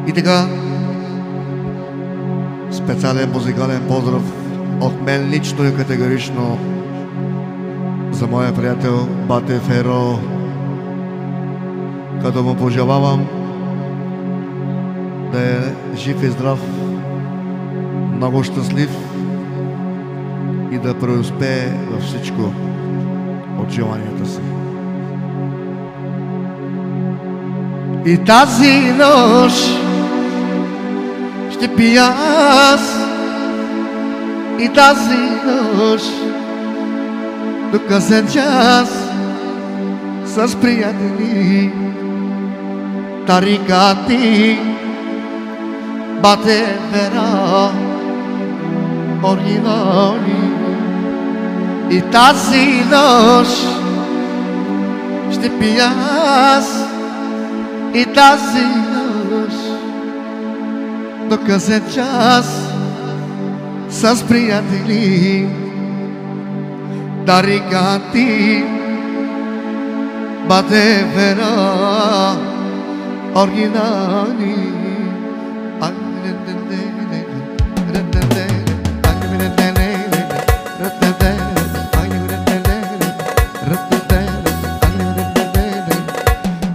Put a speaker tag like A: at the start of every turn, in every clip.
A: И така, специален музикален поздрав от мен лично и категорично за моя приятел Бате Феро, като му пожелавам да е жив и здрав, много щастлив и да преуспее във всичко от желанията си. И тази нощ ще пия аз, и тази нощ до късен час с приятели, тарикати, Бате Феро, оригинали. И тази нощ ще пия аз, и тази нощ до късен час с приятели, тарикати, Бате Феро, оригинали.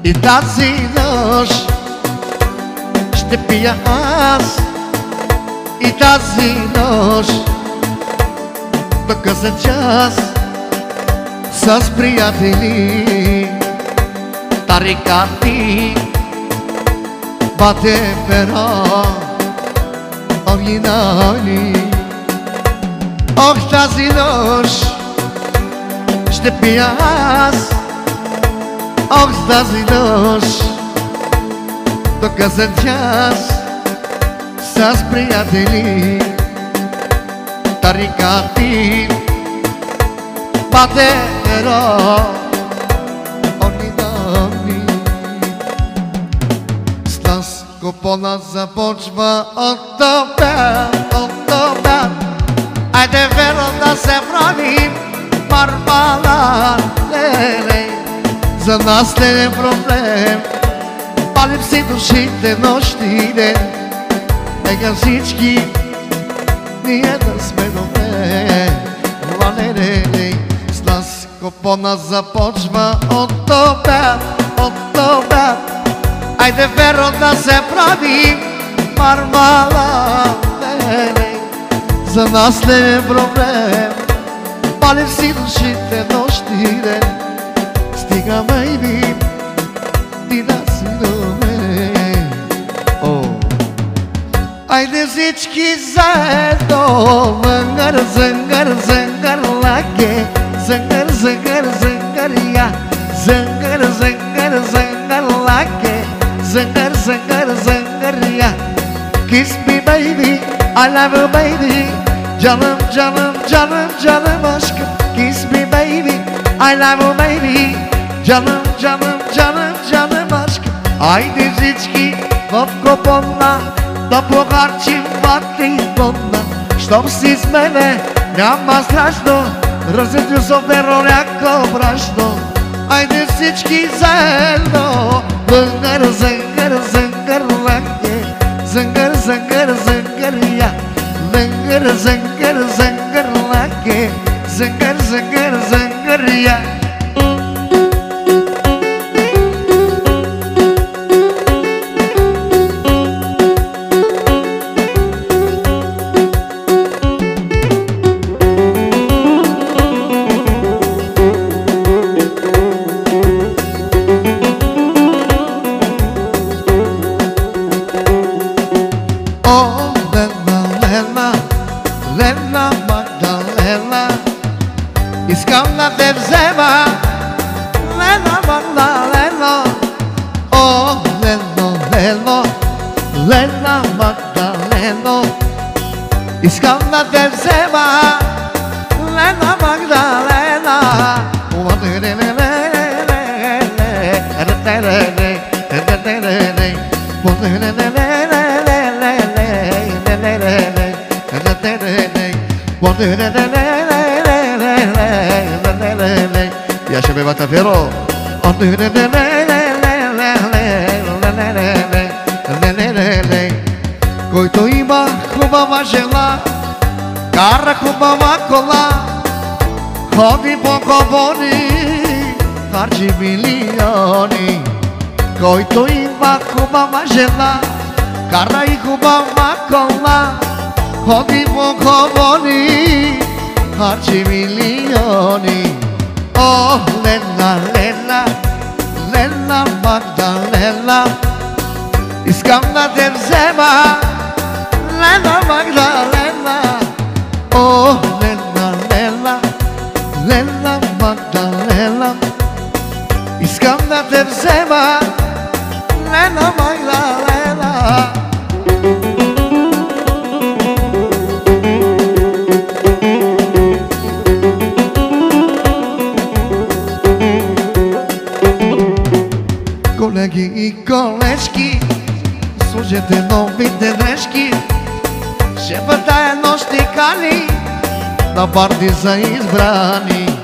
A: И тази нощ ще пия аз, и тази нощ до късен час с приятели, тарикати, Бате Феро, оригинали. Ох, тази нощ ще пия аз, ох, тази нощ до късен час с приятели, тарикати, Бате Феро, оригинали. С нас купона започва от това, от това. Айде, Феро, да се правим мармала, леле. За нас не е проблем, палим си душите нощ и ден. Нека всички ние да сме добре, лале. С нас купона започва от това, от това. Айде, Феро, да се прави мармала, леле. За нас не е проблем, палим си душите нощ и ден. Стига, бейби, ти да си до мен. Айде всички заедно, зънгър, зънгър, зънгър, лаге. Зънгър, зънгър, зънгър, я. Зънгър, зънгър, зънгър, лаге. Зънгър, зънгър, зънгър, я. Kiss me baby, I love you baby. Canım, canım, canım, canım aşkım. Kiss me baby, I love you baby. Canım, canım, canım, canım aşkım. Айде всички в купона да похарчим Бате и тонна. Щом си с мене няма страшно, разлито со Феро ляко брашно. Айде всички заедно, зънгър, зънгър, зънгър, лаге. Зънгър, зънгър, зънгър, я. Зънгър, зънгър, зънгър, лаге. Зънгър, зънгър, зънгър, я. Лена Магдалена, искам да те взема, Лена Магдалена. О, Лено, Лено, Лена Магдалена, искам да те взема, Лена Магдалена. Ya se me va a Fero. хубава жена, кара хубава кола, ходи по говори, харчи милиони. Който има хубава жена, кара и хубава кола, ходи по говори, харчи милиони. О, Лена, Лена, Лена Магдалена, искам да те взема, Лена Магдалена. О, Лена, Лена, Лена Магдалена, искам да те взема, Лена Магдалена. Колеги и колежки, служете новите дрежки, шефата е нощни кали, на парти са избрани.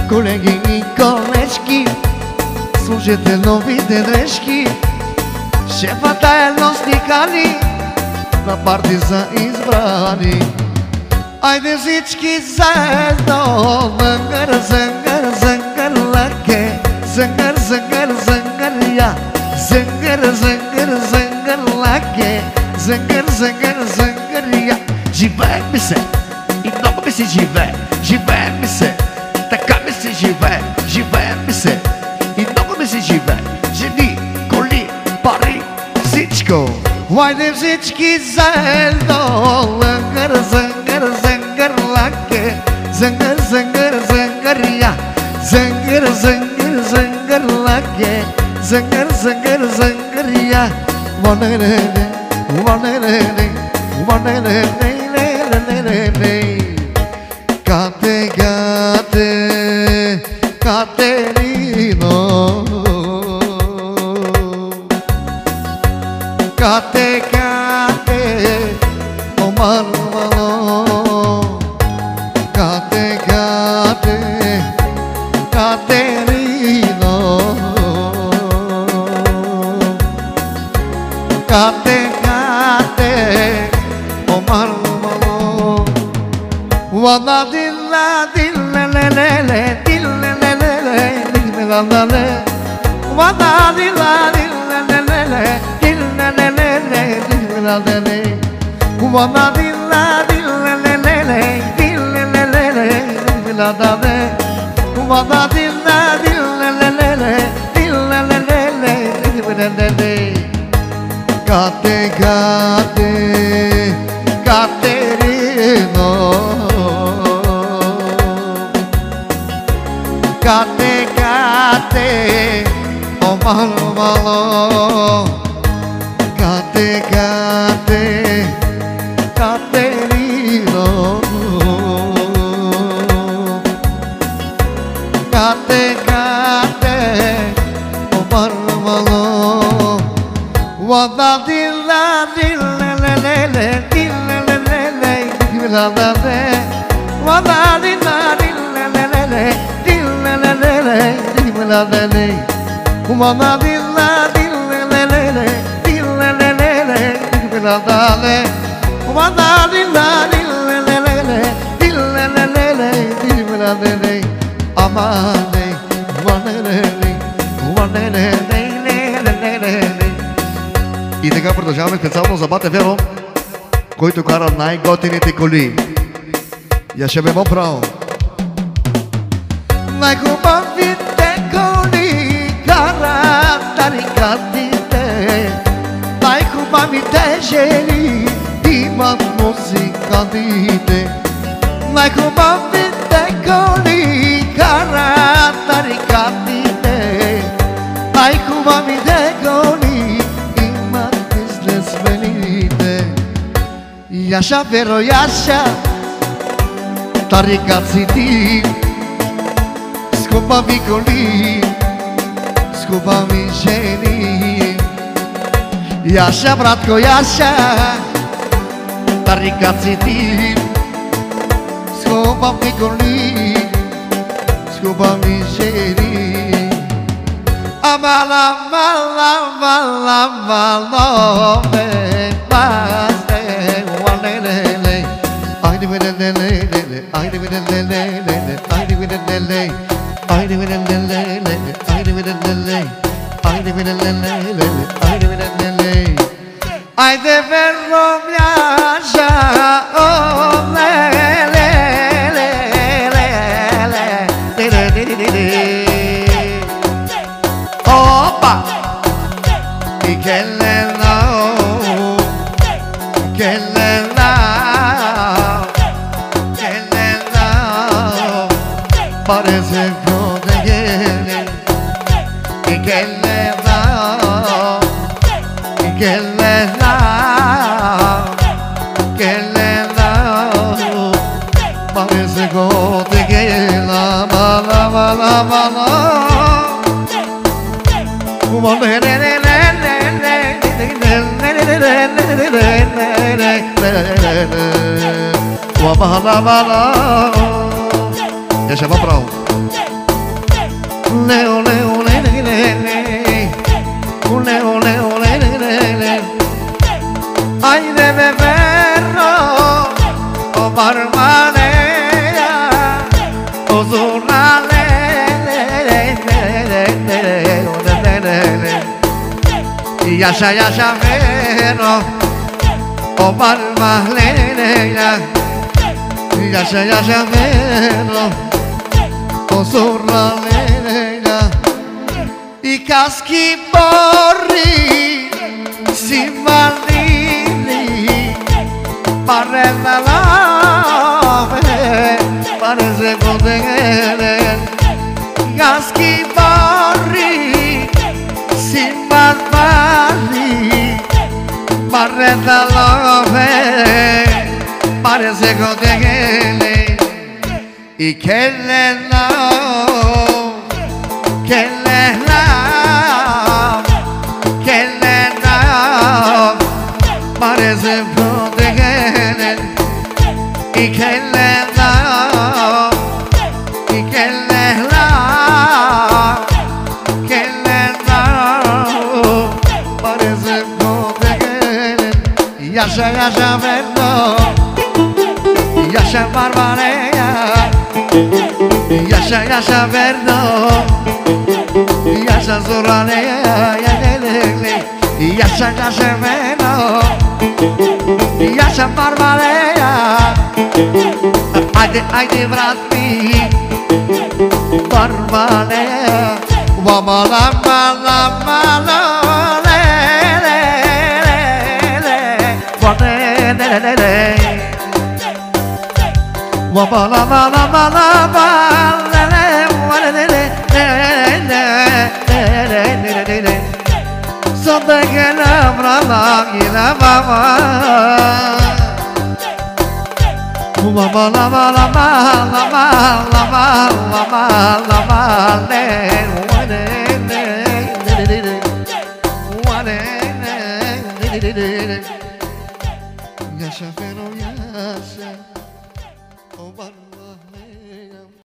A: Колеги и колежки, служете новите дрежки, шефата е нощни кали, на парти са избрани. Айде всички заедно, зънгър, зънгър, зънгър, лаке, зънгър, зънгър, зънгър, я, зънгър, зънгър, зънгър, лаке, зънгър, зънгър, зънгър, я. Живее ми се и много ми се живее, живее ми се, така ми се живее, живее ми се и много ми се живее. Жени, коли, пари, всичко. Хайде всички заедно, зънгър, зънгър, зънгър, лаке, зънгър, зънгър, зънгър, я, зънгър, зънгър, зънгър, лаке, зънгър, зънгър, зънгър, я. Ванерене, ванерене, ванерене, кате, кате, Катерино, кате, кате, омарвало, кате, кате, Катерино, кате, кате, омарвало. Вана дилла, дилла, лелеле, дилла, лелеле, дилла, лелеле. Вана дилла, дилла, лелеле, дилла, лелеле, дилла, лелеле. Вана дилла, дилла, лелеле, дилла, лелеле, дилла, лелеле. Вана дилла, дилла, лелеле, дилла, лелеле, дилла, лелеле. Кате, кате, Катерино, кате, кате, омарвало, кате, кате, Катерино, кате, кате, омарвало. Вана дилла, дилла, лелеле, дилла, лелеле, дилла, лелеле. Вана дилла, дилла, лелеле, дилла, лелеле, дилла, лелеле. Вана дилла, дилла, лелеле, дилла, лелеле, дилла, лелеле. Вана дилла, дилла, лелеле, дилла, лелеле, дилла, лелеле. Амане, ванелеле, ванелеле, лелеле. И така продължаваме специално за Бате Веро, който кара най-готините коли. Я ще бе право. Най-хубавите коли карат тарикатите, най-хубавите жени имат музикантите. Най-хубавите коли карат тарикатите, най-хубавите коли Яша, Веро, Яша, тарикат си ти, с хубави коли, с хубави жени. Яша, братко, Яша, тарикат си ти, с хубави коли, с хубави жени. Амала, мала, мала, мала, мала, Ai de verro viaja, oh le le le le le. Opa, y que le da, que le da, que le da, parece que y que le da, y que le da, que le da, parece que la bala bala bala. Deixa eu pra um. Ai de beberro, o barmanea, o zurnale. Yaşa yaşa vero, o barba leña. Yaşa yaşa vero, o zurna leña. Y casqui borri, si maldini, parrella lave, parece poder. Casqui borri, si maldini, parrella lave, parece poder. Y que le da, que le da, que le da, parece proteger. Y que le da, y que le da, que le da, parece proteger. Yaşa yaşa verdo, yaşa barbareya. Yaşa yaşa verdo, yaşa zorlanea, yaşa yaşa verdo, yaşa barbareia. Haydi bırak beni, barbareia. Vama lama lama le le le le le le. Waba la la la la la la la la la. Sonda gele brala gele baba. Waba la la la la la la la la la la le. Yaşa feno yaşa. Oh,